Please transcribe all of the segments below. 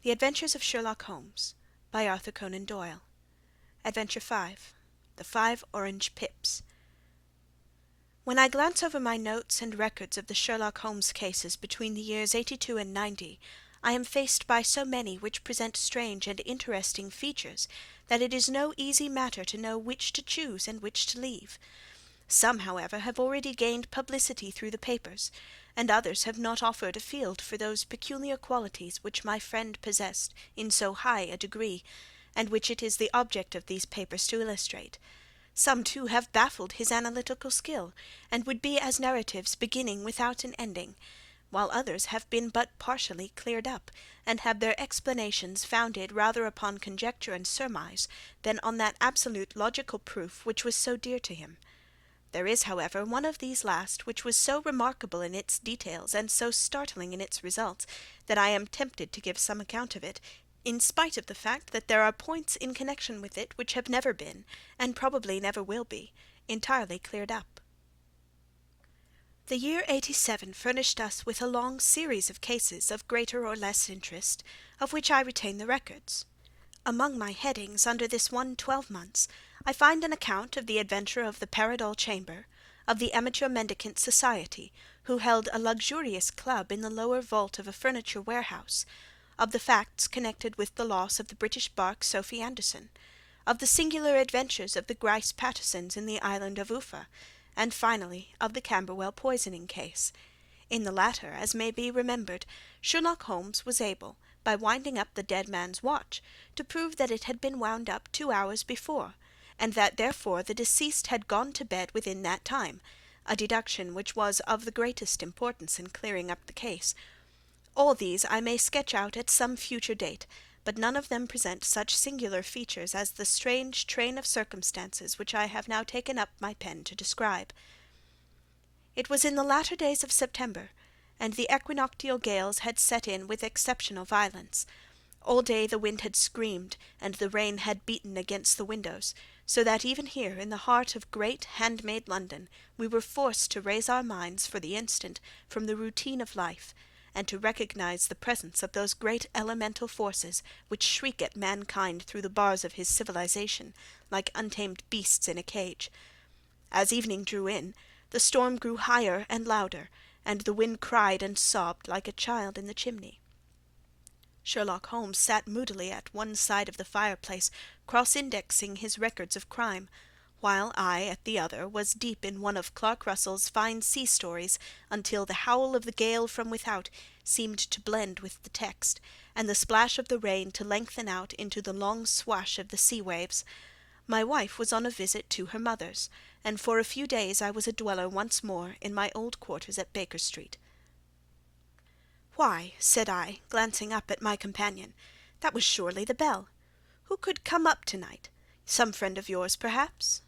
The Adventures of Sherlock Holmes, by Arthur Conan Doyle. Adventure 5. The 5 Orange Pips. When I glance over my notes and records of the Sherlock Holmes cases between the years 82 and 90, I am faced by so many which present strange and interesting features that it is no easy matter to know which to choose and which to leave. Some, however, have already gained publicity through the papers, and others have not offered a field for those peculiar qualities which my friend possessed in so high a degree, and which it is the object of these papers to illustrate. Some, too, have baffled his analytical skill, and would be as narratives beginning without an ending, while others have been but partially cleared up, and have their explanations founded rather upon conjecture and surmise than on that absolute logical proof which was so dear to him. There is, however, one of these last which was so remarkable in its details and so startling in its results that I am tempted to give some account of it, in spite of the fact that there are points in connection with it which have never been, and probably never will be, entirely cleared up. The year 87 furnished us with a long series of cases of greater or less interest, of which I retain the records. Among my headings under this one 12 months, I find an account of the adventure of the Paradol Chamber, of the Amateur Mendicant Society, who held a luxurious club in the lower vault of a furniture warehouse, of the facts connected with the loss of the British bark Sophie Anderson, of the singular adventures of the Grice Pattersons in the island of Uffa, and finally of the Camberwell poisoning case. In the latter, as may be remembered, Sherlock Holmes was able, by winding up the dead man's watch, to prove that it had been wound up 2 hours before, and that therefore the deceased had gone to bed within that time, a deduction which was of the greatest importance in clearing up the case. All these I may sketch out at some future date, but none of them present such singular features as the strange train of circumstances which I have now taken up my pen to describe. It was in the latter days of September, and the equinoctial gales had set in with exceptional violence. All day the wind had screamed, and the rain had beaten against the windows, so that even here, in the heart of great hand-made London, we were forced to raise our minds for the instant from the routine of life, and to recognize the presence of those great elemental forces which shriek at mankind through the bars of his civilization, like untamed beasts in a cage. As evening drew in, the storm grew higher and louder, and the wind cried and sobbed like a child in the chimney. Sherlock Holmes sat moodily at one side of the fireplace, cross-indexing his records of crime, while I, at the other, was deep in one of Clark Russell's fine sea stories, until the howl of the gale from without seemed to blend with the text, and the splash of the rain to lengthen out into the long swash of the sea waves. My wife was on a visit to her mother's, and for a few days I was a dweller once more in my old quarters at Baker Street. "Why," said I, glancing up at my companion, "that was surely the bell. Who could come up to-night? Some friend of yours, perhaps?"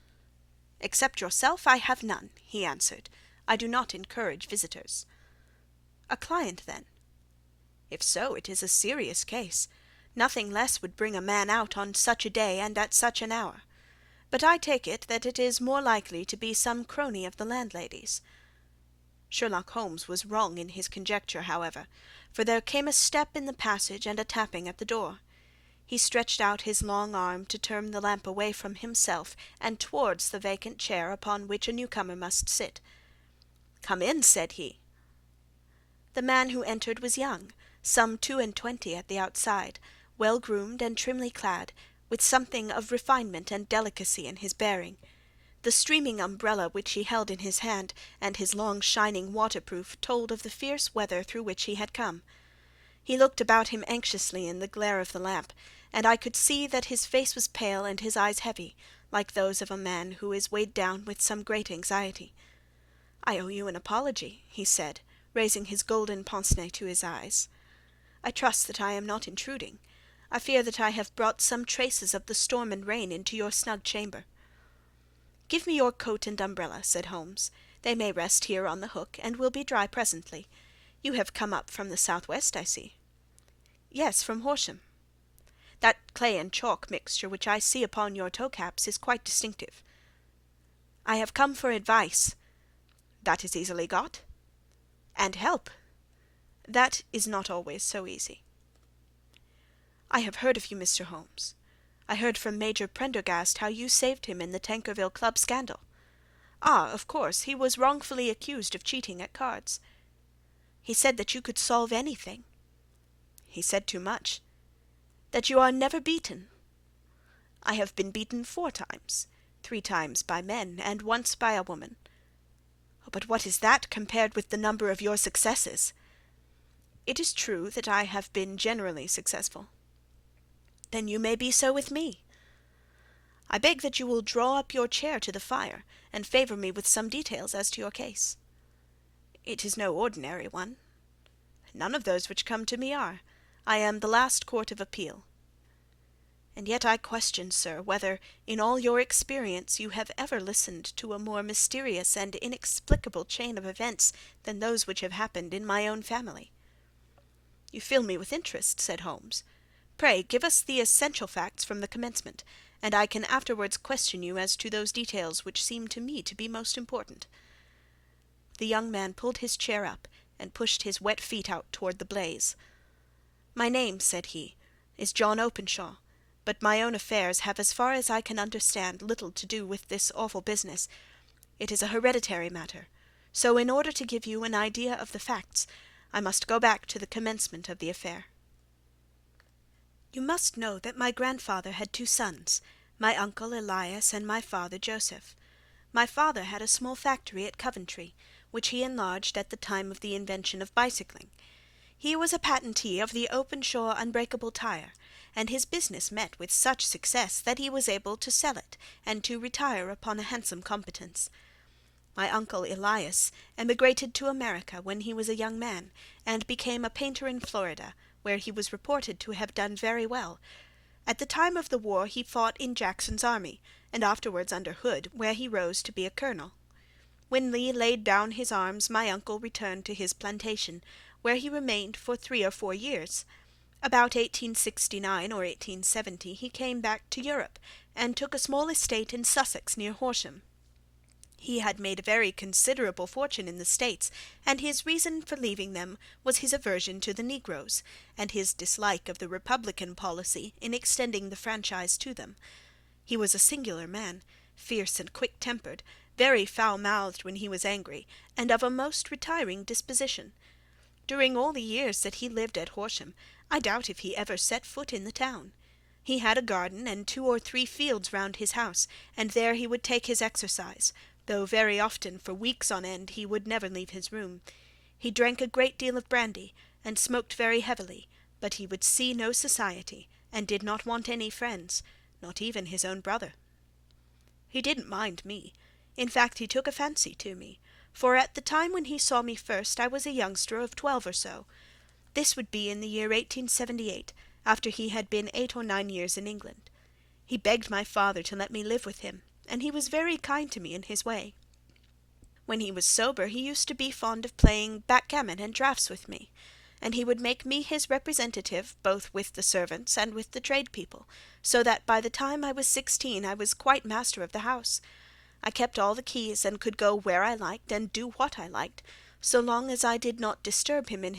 "Except yourself, I have none," he answered. "I do not encourage visitors." "A client, then?" "If so, it is a serious case. Nothing less would bring a man out on such a day and at such an hour. But I take it that it is more likely to be some crony of the landlady's." Sherlock Holmes was wrong in his conjecture, however, for there came a step in the passage and a tapping at the door. He stretched out his long arm to turn the lamp away from himself and towards the vacant chair upon which a newcomer must sit. "Come in," said he. The man who entered was young, some 22 at the outside, well-groomed and trimly clad, with something of refinement and delicacy in his bearing. The streaming umbrella which he held in his hand, and his long shining waterproof, told of the fierce weather through which he had come. He looked about him anxiously in the glare of the lamp, and I could see that his face was pale and his eyes heavy, like those of a man who is weighed down with some great anxiety. "I owe you an apology," he said, raising his golden pince-nez to his eyes. "I trust that I am not intruding. I fear that I have brought some traces of the storm and rain into your snug chamber." "Give me your coat and umbrella," said Holmes. "They may rest here on the hook, and will be dry presently. You have come up from the south-west, I see." "Yes, from Horsham." "That clay and chalk mixture which I see upon your toe-caps is quite distinctive." "I have come for advice." "That is easily got." "And help." "That is not always so easy." I have heard of you, Mr. Holmes. I heard from Major Prendergast how you saved him in the Tankerville Club scandal. Ah, of course, he was wrongfully accused of cheating at cards. He said that you could solve anything. He said too much. That you are never beaten. I have been beaten 4 times, 3 times by men, and once by a woman. Oh, but what is that compared with the number of your successes? It is true that I have been generally successful. Then you may be so with me. I beg that you will draw up your chair to the fire, and favour me with some details as to your case. It is no ordinary one. None of those which come to me are. I am the last court of appeal. And yet I question, sir, whether, in all your experience, you have ever listened to a more mysterious and inexplicable chain of events than those which have happened in my own family. You fill me with interest, said Holmes. Pray give us the essential facts from the commencement, and I can afterwards question you as to those details which seem to me to be most important. The young man pulled his chair up and pushed his wet feet out toward the blaze. My name, said he, is John Openshaw, but my own affairs have, as far as I can understand, little to do with this awful business. It is a hereditary matter, so in order to give you an idea of the facts, I must go back to the commencement of the affair. You must know that my grandfather had 2 sons, my uncle Elias and my father Joseph. My father had a small factory at Coventry, which he enlarged at the time of the invention of bicycling. He was a patentee of the Openshaw unbreakable tire, and his business met with such success that he was able to sell it and to retire upon a handsome competence. My uncle Elias emigrated to America when he was a young man, and became a painter in Florida, where he was reported to have done very well. At the time of the war he fought in Jackson's army, and afterwards under Hood, where he rose to be a colonel. When Lee laid down his arms, my uncle returned to his plantation, where he remained for 3 or 4 years. About 1869 or 1870 he came back to Europe, and took a small estate in Sussex near Horsham. He had made a very considerable fortune in the States, and his reason for leaving them was his aversion to the negroes, and his dislike of the Republican policy in extending the franchise to them. He was a singular man, fierce and quick-tempered, very foul-mouthed when he was angry, and of a most retiring disposition. During all the years that he lived at Horsham, I doubt if he ever set foot in the town. He had a garden and 2 or 3 fields round his house, and there he would take his exercise, though very often for weeks on end he would never leave his room. He drank a great deal of brandy, and smoked very heavily, but he would see no society, and did not want any friends, not even his own brother. He didn't mind me. In fact, he took a fancy to me, for at the time when he saw me first I was a youngster of 12 or so. This would be in the year 1878, after he had been 8 or 9 years in England. He begged my father to let me live with him, and he was very kind to me in his way. When he was sober he used to be fond of playing backgammon and draughts with me, and he would make me his representative both with the servants and with the tradespeople, so that by the time I was 16 I was quite master of the house. I kept all the keys, and could go where I liked and do what I liked, so long as I did not disturb him in